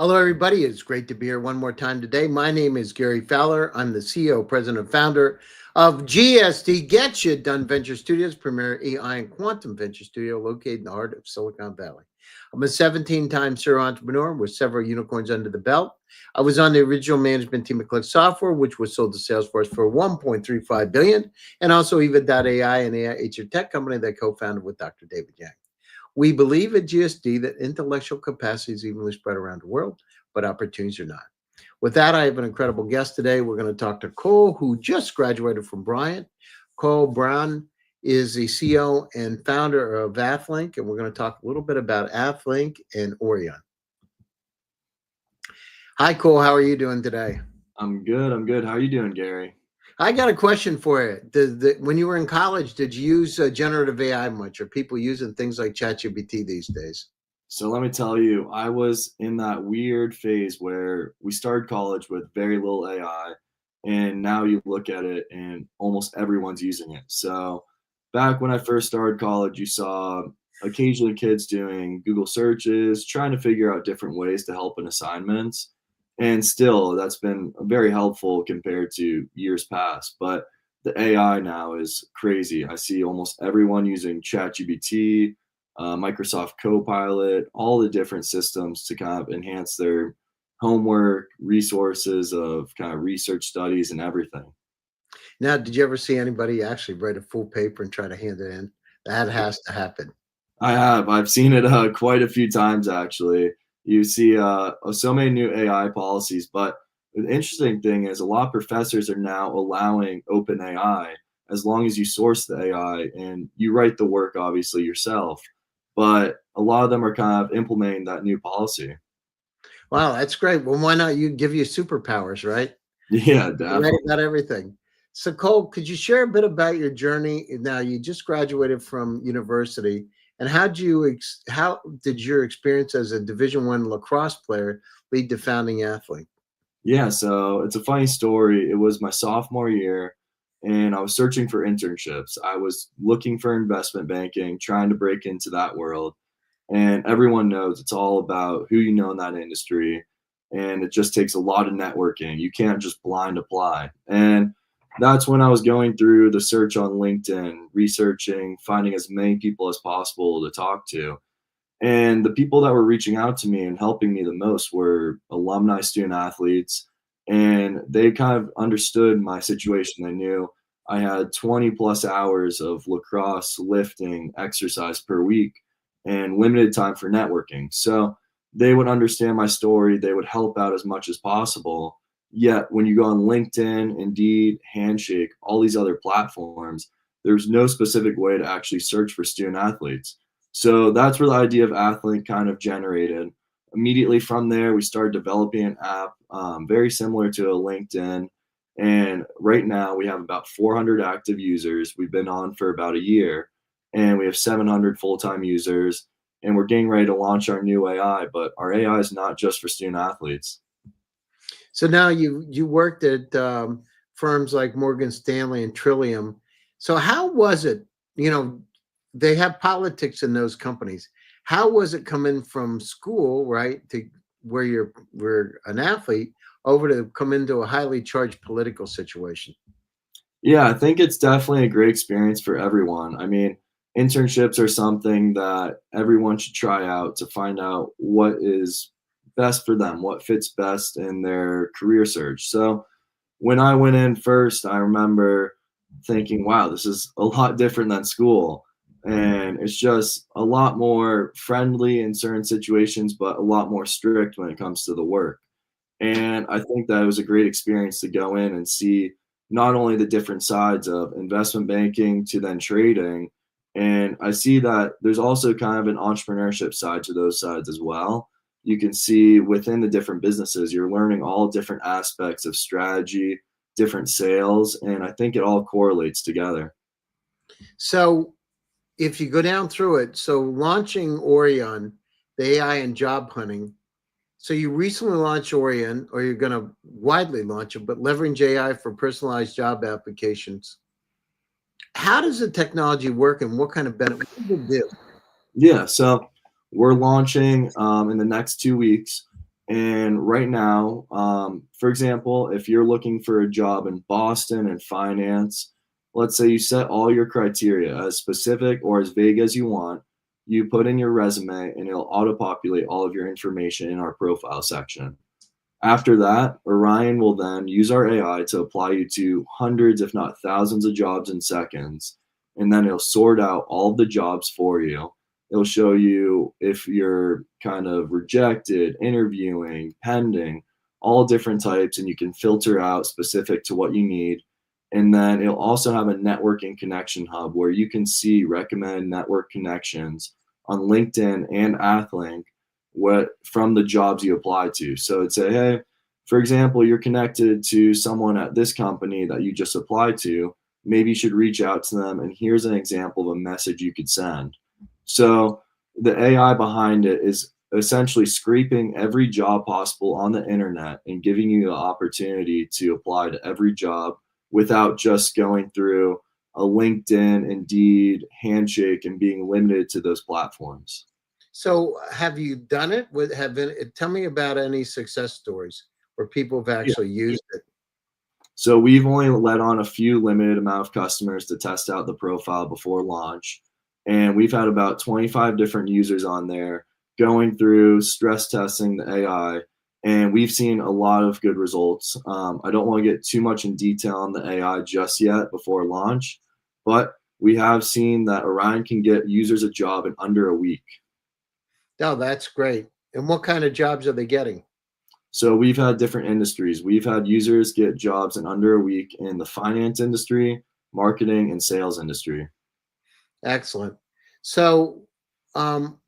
Hello, everybody. It's great to be here one more time today. My name is Gary Fowler. I'm the CEO, president, and founder of GSD Get You Done Venture Studios, premier AI and quantum venture studio located in the heart of Silicon Valley. I'm a 17-time serial entrepreneur with several unicorns under the belt. I was on the original management team at Click Software, which was sold to Salesforce for $1.35 billion, and also Eva.ai, an AI HR tech company that I co-founded with Dr. David Yang. We believe at GSD that intellectual capacity is evenly spread around the world, but opportunities are not. With that, I have an incredible guest today. We're going to talk to Cole, who just graduated from Braun. Braun is the CEO and founder of AthLink, and we're going to talk a little bit about AthLink and ORiON. Hi, Cole. How are you doing today? I'm good. I'm good. How are you doing, Gary? I got a question for you. When you were in college, did you use generative AI much? Are people using things like ChatGPT these days? So let me tell you, I was in that weird phase where we started college with very little AI, and now you look at it and almost everyone's using it. So back when I first started college, you saw occasionally kids doing Google searches, trying to figure out different ways to help in assignments. And still, that's been very helpful compared to years past. But the AI now is crazy. I see almost everyone using ChatGPT, Microsoft Copilot, all the different systems to kind of enhance their homework, resources of kind of research studies and everything. Now, did you ever see anybody actually write a full paper and try to hand it in? That has to happen. I have. I've seen it quite a few times actually. You see so many new AI policies, but the interesting thing is a lot of professors are now allowing open AI as long as you source the AI and you write the work obviously yourself. But a lot of them are kind of implementing that new policy. Wow, that's great. Well, why not you give you superpowers, right? Yeah, You write definitely. about everything. So, Cole, could you share a bit about your journey? Now, you just graduated from university, and how did your experience as a Division I lacrosse player lead to founding Athlete? Yeah, so it's a funny story. It was my sophomore year, and I was searching for internships. I was looking for investment banking, trying to break into that world. And everyone knows it's all about who you know in that industry. And it just takes a lot of networking. You can't just blind apply. And that's when I was going through the search on LinkedIn, researching, finding as many people as possible to talk to. And the people that were reaching out to me and helping me the most were alumni student athletes. And they kind of understood my situation. They knew I had 20 plus hours of lacrosse, lifting, exercise per week and limited time for networking. So they would understand my story. They would help out as much as possible. Yet when you go on LinkedIn, Indeed, Handshake, all these other platforms, there's no specific way to actually search for student athletes. So that's where the idea of Athlink kind of generated. Immediately from there, we started developing an app very similar to a LinkedIn. And right now, we have about 400 active users. We've been on for about a year, and we have 700 full time users. And we're getting ready to launch our new AI, but our AI is not just for student athletes. So now you worked at firms like Morgan Stanley and Trillium. So how was it? You know, they have politics in those companies. How was it coming from school, right, to where we're an athlete, over to come into a highly charged political situation? Yeah, I think it's definitely a great experience for everyone. I mean, internships are something that everyone should try out to find out what is best for them, what fits best in their career search. So when I went in first, I remember thinking, wow, this is a lot different than school. And it's just a lot more friendly in certain situations, but a lot more strict when it comes to the work. And I think that it was a great experience to go in and see not only the different sides of investment banking to then trading. And I see that there's also kind of an entrepreneurship side to those sides as well. You can see within the different businesses, you're learning all different aspects of strategy, different sales, and I think it all correlates together. So if you go down through it, so launching ORiON, the AI and job hunting. So you recently launched ORiON, or you're going to widely launch it, but leverage AI for personalized job applications. How does the technology work, and what kind of benefit does it do? Yeah, so we're launching in the next 2 weeks. And right now, for example, if you're looking for a job in Boston in finance, let's say you set all your criteria as specific or as vague as you want, you put in your resume and it'll auto populate all of your information in our profile section. After that, ORiON will then use our AI to apply you to hundreds, if not thousands, of jobs in seconds. And then it'll sort out all of the jobs for you. It'll show you if you're kind of rejected, interviewing, pending, all different types, and you can filter out specific to what you need. And then it'll also have a networking connection hub where you can see recommended network connections on LinkedIn and Athlink what from the jobs you apply to. So it'd say, hey, for example, you're connected to someone at this company that you just applied to. Maybe you should reach out to them. And here's an example of a message you could send. So the AI behind it is essentially scraping every job possible on the internet and giving you the opportunity to apply to every job without just going through a LinkedIn, Indeed, Handshake, and being limited to those platforms. So have you done it with tell me about any success stories where people have Yeah. actually used it? So we've only let on a few limited amount of customers to test out the profile before launch. And we've had about 25 different users on there going through stress testing the AI. And we've seen a lot of good results. I don't want to get too much in detail on the AI just yet before launch, but we have seen that ORiON can get users a job in under a week. Oh, that's great. And what kind of jobs are they getting? So we've had different industries. We've had users get jobs in under a week in the finance industry, marketing, and sales industry. Excellent. So, um,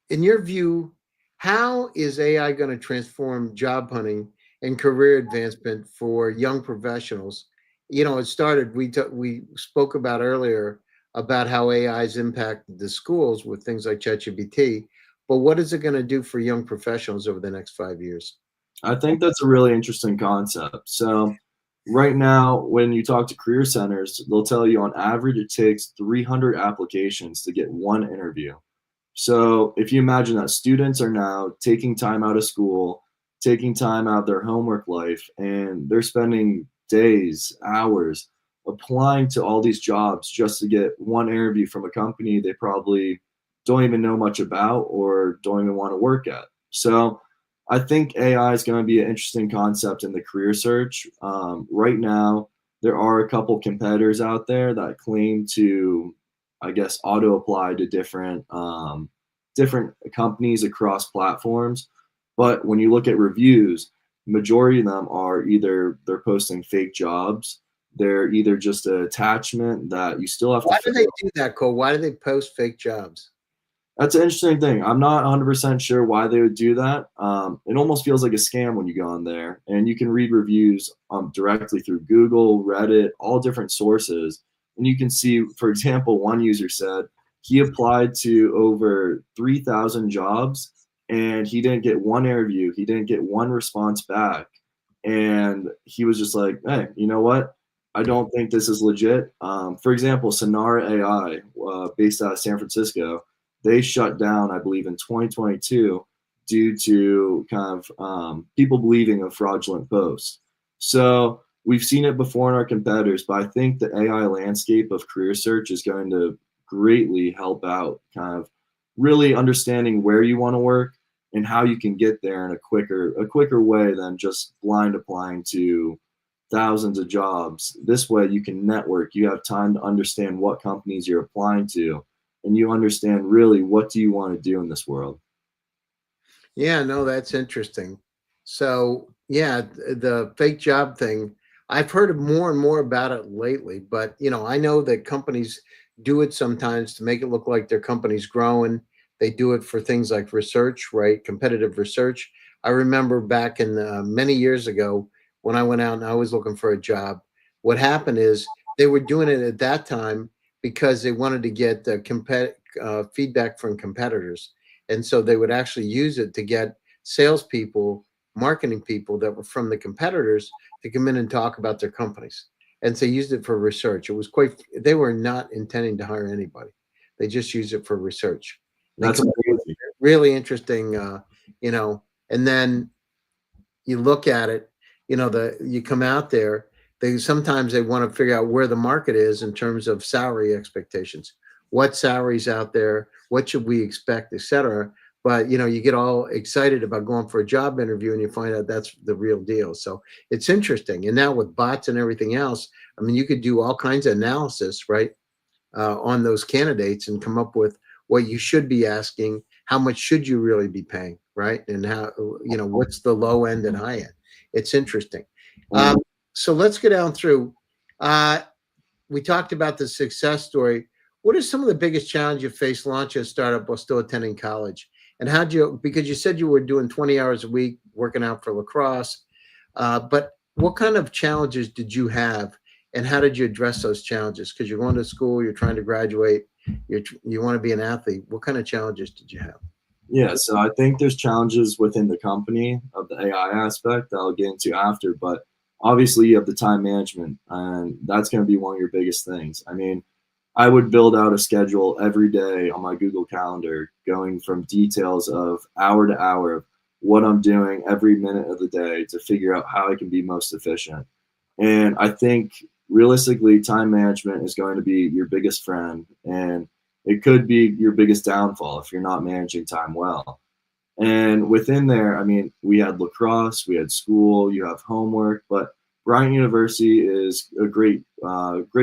in your view, how is AI going to transform job hunting and career advancement for young professionals? You know, it started. We spoke about earlier about how AI has impacted the schools with things like ChatGPT, but what is it going to do for young professionals over the next 5 years? I think that's a really interesting concept. So right now, when you talk to career centers, they'll tell you on average it takes 300 applications to get one interview. So if you imagine that students are now taking time out of school, taking time out of their homework life, and they're spending days, hours applying to all these jobs just to get one interview from a company they probably don't even know much about or don't even want to work at. So I think AI is going to be an interesting concept in the career search. Right now, there are a couple competitors out there that claim to, I guess, auto apply to different companies across platforms. But when you look at reviews, majority of them are either they're posting fake jobs, they're either just an attachment that you still have to Why do fill. they do that, Cole? Why do they post fake jobs? That's an interesting thing. I'm not 100% sure why they would do that. It almost feels like a scam when you go on there, and you can read reviews directly through Google, Reddit, all different sources. And you can see, for example, one user said he applied to over 3,000 jobs and he didn't get one interview, he didn't get one response back. And he was just like, hey, you know what? I don't think this is legit. For example, Sonara AI, based out of San Francisco, they shut down, I believe, in 2022 due to kind of people believing a fraudulent post. So we've seen it before in our competitors, but I think the AI landscape of career search is going to greatly help out kind of really understanding where you want to work and how you can get there in a quicker way than just blind applying to thousands of jobs. This way you can network, you have time to understand what companies you're applying to, and you understand really what do you want to do in this world. Yeah, no, that's interesting. So, yeah, the fake job thing, I've heard more and more about it lately, but I know that companies do it sometimes to make it look like their company's growing. They do it for things like research, right? Competitive research. I remember back in many years ago when I went out and I was looking for a job, what happened is they were doing it at that time because they wanted to get feedback from competitors, and so they would actually use it to get salespeople, marketing people that were from the competitors to come in and talk about their companies. And so used it for research. It was they were not intending to hire anybody. They just used it for research. And they That's come up with crazy. really interesting, you know, and then you look at it, you come out there, sometimes they want to figure out where the market is in terms of salary expectations, what salaries out there, what should we expect, etc. But you get all excited about going for a job interview and you find out that's the real deal. So it's interesting. And now with bots and everything else, I mean, you could do all kinds of analysis, right, on those candidates and come up with what you should be asking, how much should you really be paying, right? And how, what's the low end and high end. It's interesting. Um, So let's go down through. Uh, we talked about the success story. What are some of the biggest challenges you faced launching a startup while still attending college? And how'd you, because you said you were doing 20 hours a week working out for lacrosse, but what kind of challenges did you have and how did you address those challenges? Because you're going to school, you're trying to graduate, you want to be an athlete. What kind of challenges did you have? Yeah, so I think there's challenges within the company of the AI aspect that I'll get into after, but obviously you have the time management, and that's going to be one of your biggest things. I mean, I would build out a schedule every day on my Google Calendar, going from details of hour to hour of what I'm doing every minute of the day to figure out how I can be most efficient. And I think realistically, time management is going to be your biggest friend, and it could be your biggest downfall if you're not managing time well. And within there, I mean, we had lacrosse, we had school, you have homework, but Bryant University is a great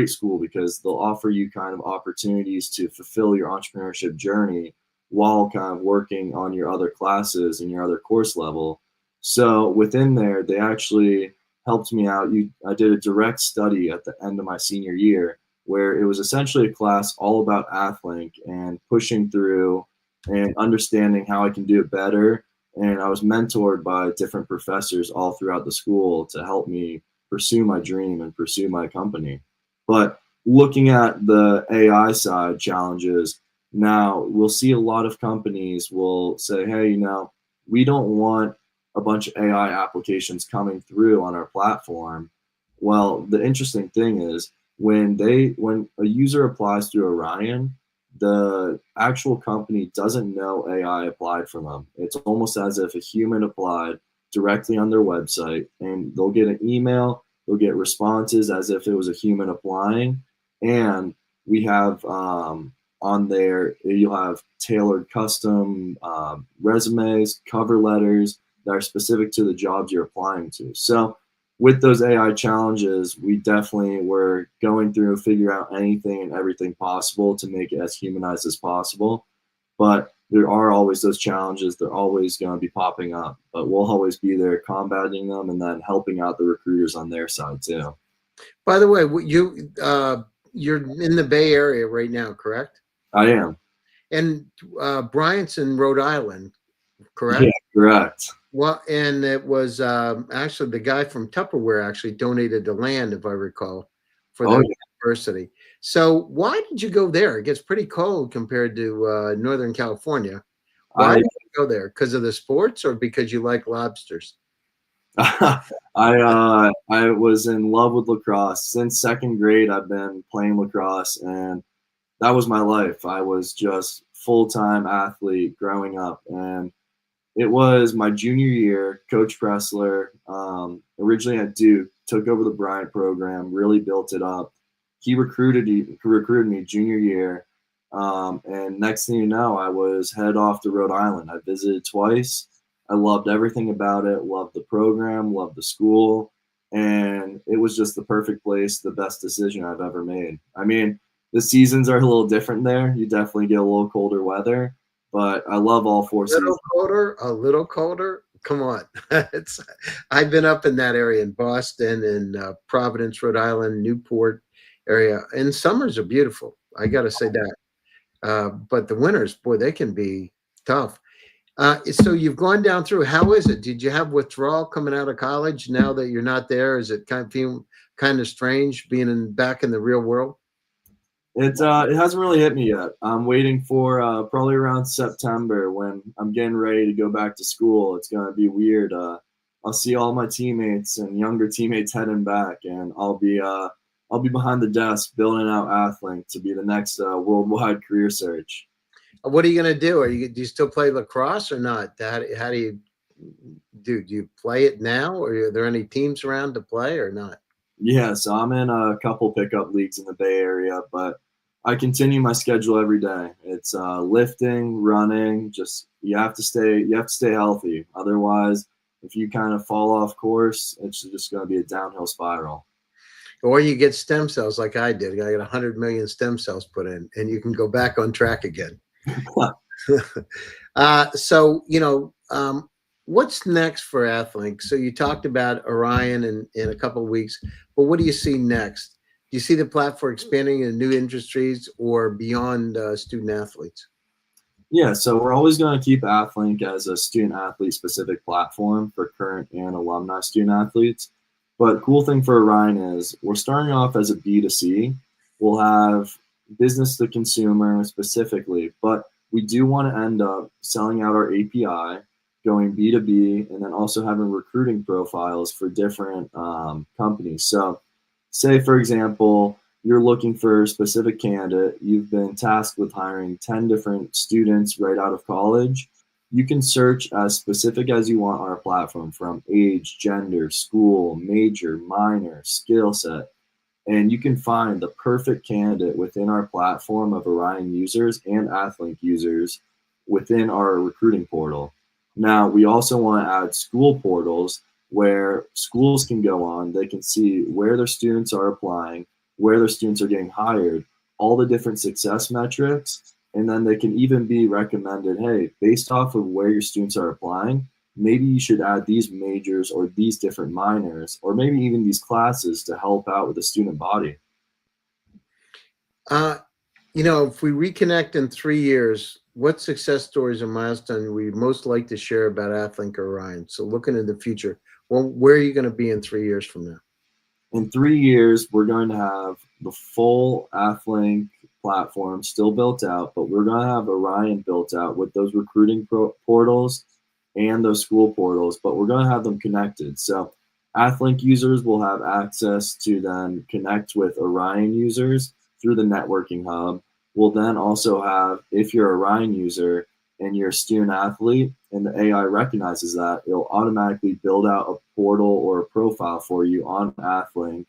school because they'll offer you kind of opportunities to fulfill your entrepreneurship journey while kind of working on your other classes and your other course level. So within there, they actually helped me out. I did a direct study at the end of my senior year where it was essentially a class all about AthLink and pushing through and understanding how I can do it better. And I was mentored by different professors all throughout the school to help me pursue my dream and pursue my company. But looking at the AI side challenges, now we'll see a lot of companies will say, hey, we don't want a bunch of AI applications coming through on our platform. Well, the interesting thing is when a user applies through ORiON, the actual company doesn't know AI applied for them. It's almost as if a human applied directly on their website, and they'll get an email, they'll get responses as if it was a human applying, and we have on there, you'll have tailored custom resumes, cover letters that are specific to the jobs you're applying to. So with those AI challenges, we definitely were going through, figure out anything and everything possible to make it as humanized as possible. But there are always those challenges. They're always going to be popping up, but we'll always be there combating them and then helping out the recruiters on their side too. By the way, you're in the Bay Area right now, correct? I am. And Bryant's in Rhode Island, correct? Yeah, correct. Well, and it was actually the guy from Tupperware actually donated the land, if I recall, for the university. So why did you go there? It gets pretty cold compared to Northern California. Why did you go there? Because of the sports or because you like lobsters? I was in love with lacrosse. Since second grade, I've been playing lacrosse, and that was my life. I was just full-time athlete growing up, and it was my junior year. Coach Pressler, originally at Duke, took over the Bryant program, really built it up. He recruited me junior year, and next thing you know, I was headed off to Rhode Island. I visited twice. I loved everything about it, loved the program, loved the school, and it was just the perfect place, the best decision I've ever made. I mean, the seasons are a little different there. You definitely get a little colder weather, but I love all four seasons. A little colder. Come on. I've been up in that area in Boston and Providence, Rhode Island, Newport area, and summers are beautiful. I got to say that. But the winters, boy, they can be tough. So you've gone down through. How is it? Did you have withdrawal coming out of college? Now that you're not there, is it kind of strange being back in the real world? It hasn't really hit me yet. I'm waiting for probably around September when I'm getting ready to go back to school. It's gonna be weird. I'll see all my teammates and younger teammates heading back, and I'll be behind the desk building out AthLink to be the next worldwide career search. What are you going to do? Do you still play lacrosse or not? How do you do you play it now, or are there any teams around to play or not? Yeah, so I'm in a couple pickup leagues in the Bay Area, but I continue my schedule every day. It's lifting, running. Just you have to stay healthy. Otherwise, if you kind of fall off course, it's just going to be a downhill spiral. Or you get stem cells like I did. I got 100 million stem cells put in, and you can go back on track again. So, what's next for Athlink? So you talked about ORiON in a couple of weeks, but what do you see next? Do you see the platform expanding in new industries or beyond student athletes? Yeah, so we're always going to keep Athlink as a student athlete specific platform for current and alumni student athletes. But cool thing for ORiON is we're starting off as a B2C. We'll have business to consumer specifically, but we do want to end up selling out our API, going B2B, and then also having recruiting profiles for different companies. So, say for example, you're looking for a specific candidate, you've been tasked with hiring 10 different students right out of college, you can search as specific as you want on our platform from age, gender, school, major, minor, skill set, and you can find the perfect candidate within our platform of ORiON users and Athlink users within our recruiting portal. Now, we also want to add school portals where schools can go on, they can see where their students are applying, where their students are getting hired, all the different success metrics, and then they can even be recommended, hey, based off of where your students are applying, maybe you should add these majors or these different minors, or maybe even these classes to help out with the student body. Uh, if we reconnect in 3 years, what success stories or milestone we most like to share about Athlink or ORiON? So looking in the future, well, where are you going to be in 3 years from now? In 3 years, we're going to have the full Athlink platform still built out, but we're going to have ORiON built out with those recruiting portals and those school portals, but we're going to have them connected. So Athlink users will have access to then connect with ORiON users through the networking hub. We'll then also have, if you're a ORiON user and you're a student athlete and the AI recognizes that, it'll automatically build out a portal or a profile for you on Athlink.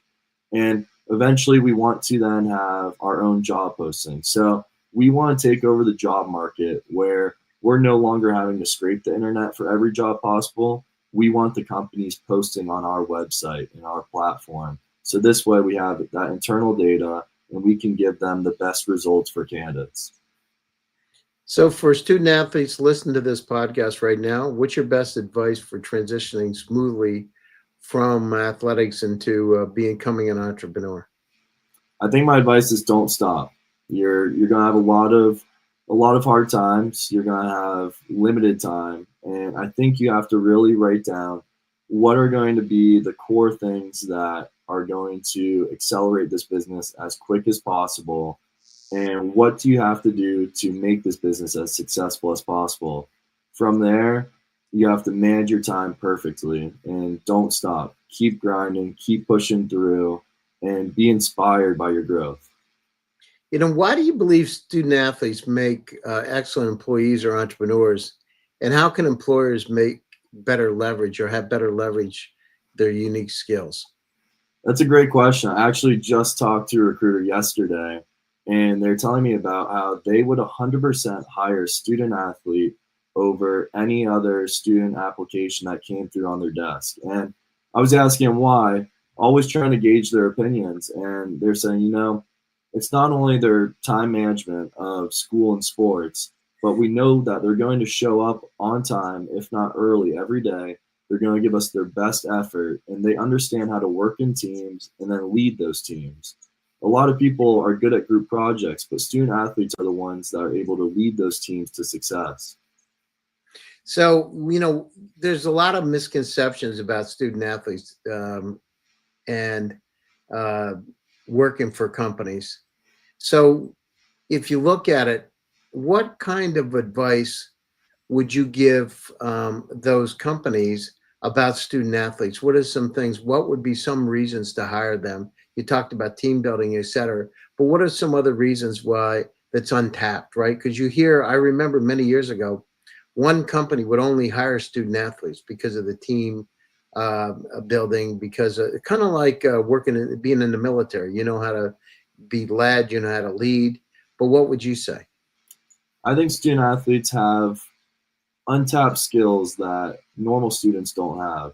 And eventually we want to then have our own job posting. So we want to take over the job market where we're no longer having to scrape the internet for every job possible. We want the companies posting on our website and our platform. So this way we have that internal data and we can give them the best results for candidates. So for student athletes listening to this podcast right now, what's your best advice for transitioning smoothly from athletics into becoming an entrepreneur? I think my advice is don't stop. You're gonna have a lot of hard times. You're gonna have limited time, and I think you have to really write down what are going to be the core things that are going to accelerate this business as quick as possible, and what do you have to do to make this business as successful as possible. From there, you have to manage your time perfectly and don't stop. Keep grinding, keep pushing through, and be inspired by your growth. Why do you believe student athletes make excellent employees or entrepreneurs? And how can employers make better leverage or have better leverage their unique skills? That's a great question. I actually just talked to a recruiter yesterday, and they're telling me about how they would 100% hire a student athlete over any other student application that came through on their desk. And I was asking them why, always trying to gauge their opinions. And they're saying, it's not only their time management of school and sports, but we know that they're going to show up on time, if not early, every day. They're going to give us their best effort, and they understand how to work in teams and then lead those teams. A lot of people are good at group projects, but student athletes are the ones that are able to lead those teams to success. So, there's a lot of misconceptions about student athletes and uh, working for companies. So, if you look at it, what kind of advice would you give those companies about student athletes? What are some things? What would be some reasons to hire them? You talked about team building, et cetera, but what are some other reasons why that's untapped, right? Because I remember many years ago one company would only hire student athletes because of the team building, because kind of like being in the military. You know how to be led, you know how to lead. But what would you say? I think student athletes have untapped skills that normal students don't have.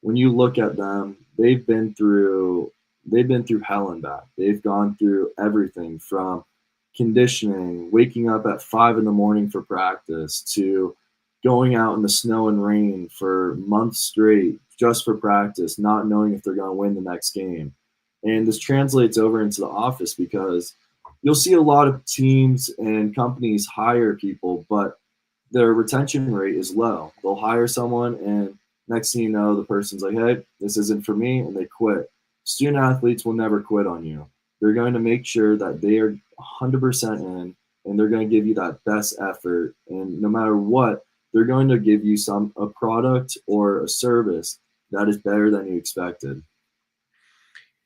When you look at them, they've been through hell and back. They've gone through everything from conditioning, waking up at 5 in the morning for practice, to going out in the snow and rain for months straight just for practice, not knowing if they're going to win the next game. And this translates over into the office because you'll see a lot of teams and companies hire people, but their retention rate is low. They'll hire someone, and next thing you know, the person's like, hey, this isn't for me, and they quit. Student athletes will never quit on you. They're going to make sure that they are 100% in, and they're going to give you that best effort. And no matter what, they're going to give you a product or a service that is better than you expected.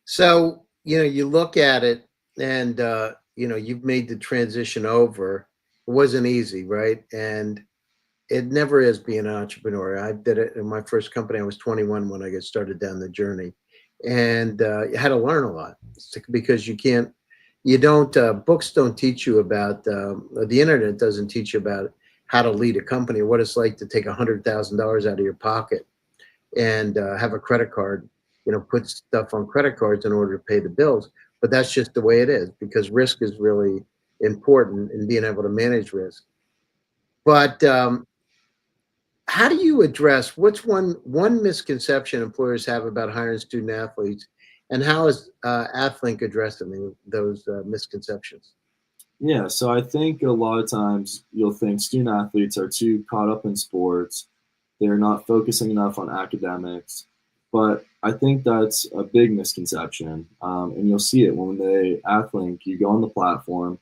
So, you look at it and, you've made the transition over. It wasn't easy, right? And it never is being an entrepreneur. I did it in my first company. I was 21 when I got started down the journey, and you had to learn a lot because books don't teach you about, the internet doesn't teach you about how to lead a company, or what it's like to take $100,000 out of your pocket and have a credit card, put stuff on credit cards in order to pay the bills. But that's just the way it is, because risk is really important in being able to manage risk. But how do you address what's one misconception employers have about hiring student athletes, and how is AthLink addressing those misconceptions? Yeah, so I think a lot of times you'll think student athletes are too caught up in sports. They're not focusing enough on academics. But I think that's a big misconception. And you'll see it when they AthLink, you go on the platform,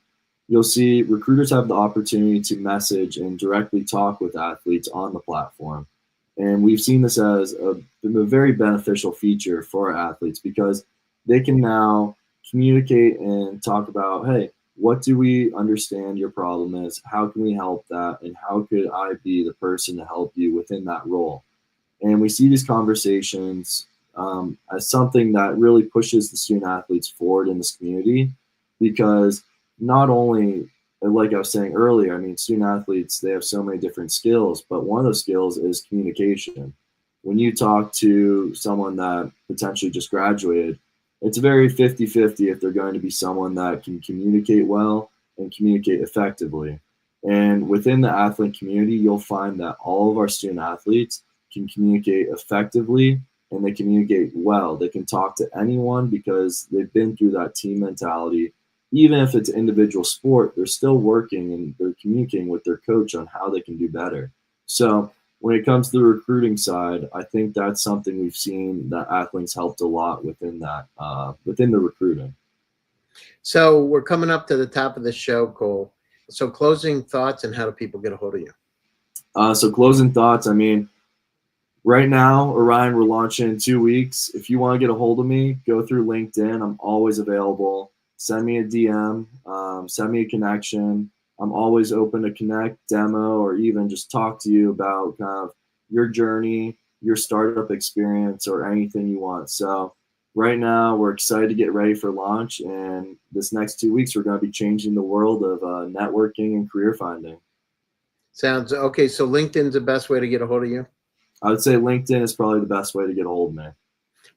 you'll see recruiters have the opportunity to message and directly talk with athletes on the platform. And we've seen this as a very beneficial feature for our athletes because they can now communicate and talk about, hey, what do we understand your problem is? How can we help that? And how could I be the person to help you within that role? And we see these conversations as something that really pushes the student athletes forward in this community because not only, like I was saying earlier, I mean, student athletes, they have so many different skills, but one of those skills is communication. When you talk to someone that potentially just graduated, it's very 50-50 if they're going to be someone that can communicate well and communicate effectively. And within the athlete community, you'll find that all of our student athletes can communicate effectively and they communicate well. They can talk to anyone because they've been through that team mentality. Even if it's an individual sport, they're still working and they're communicating with their coach on how they can do better. So when it comes to the recruiting side, I think that's something we've seen that athletes helped a lot within that, within the recruiting. So we're coming up to the top of the show, Cole. So closing thoughts, and how do people get a hold of you? So closing thoughts, I mean, right now, ORiON, we're launching in 2 weeks. If you want to get a hold of me, go through LinkedIn. I'm always available. Send me a DM, send me a connection. I'm always open to connect, demo, or even just talk to you about kind of your journey, your startup experience, or anything you want. So right now, we're excited to get ready for launch. And this next 2 weeks, we're going to be changing the world of networking and career finding. Sounds okay. So LinkedIn's the best way to get a hold of you? I would say LinkedIn is probably the best way to get a hold of me.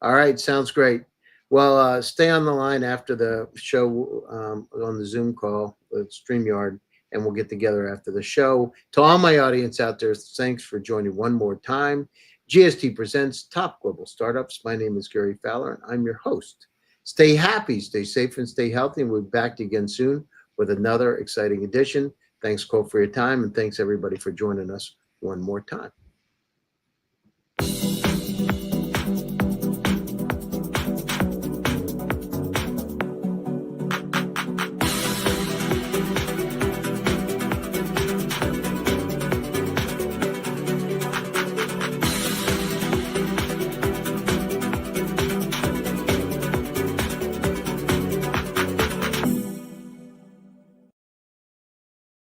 All right. Sounds great. Well, stay on the line after the show on the Zoom call with StreamYard, and we'll get together after the show. To all my audience out there, thanks for joining one more time. GSD presents Top Global Startups. My name is Gary Fowler, and I'm your host. Stay happy, stay safe, and stay healthy. And we'll be back again soon with another exciting edition. Thanks, Cole, for your time, and thanks, everybody, for joining us one more time.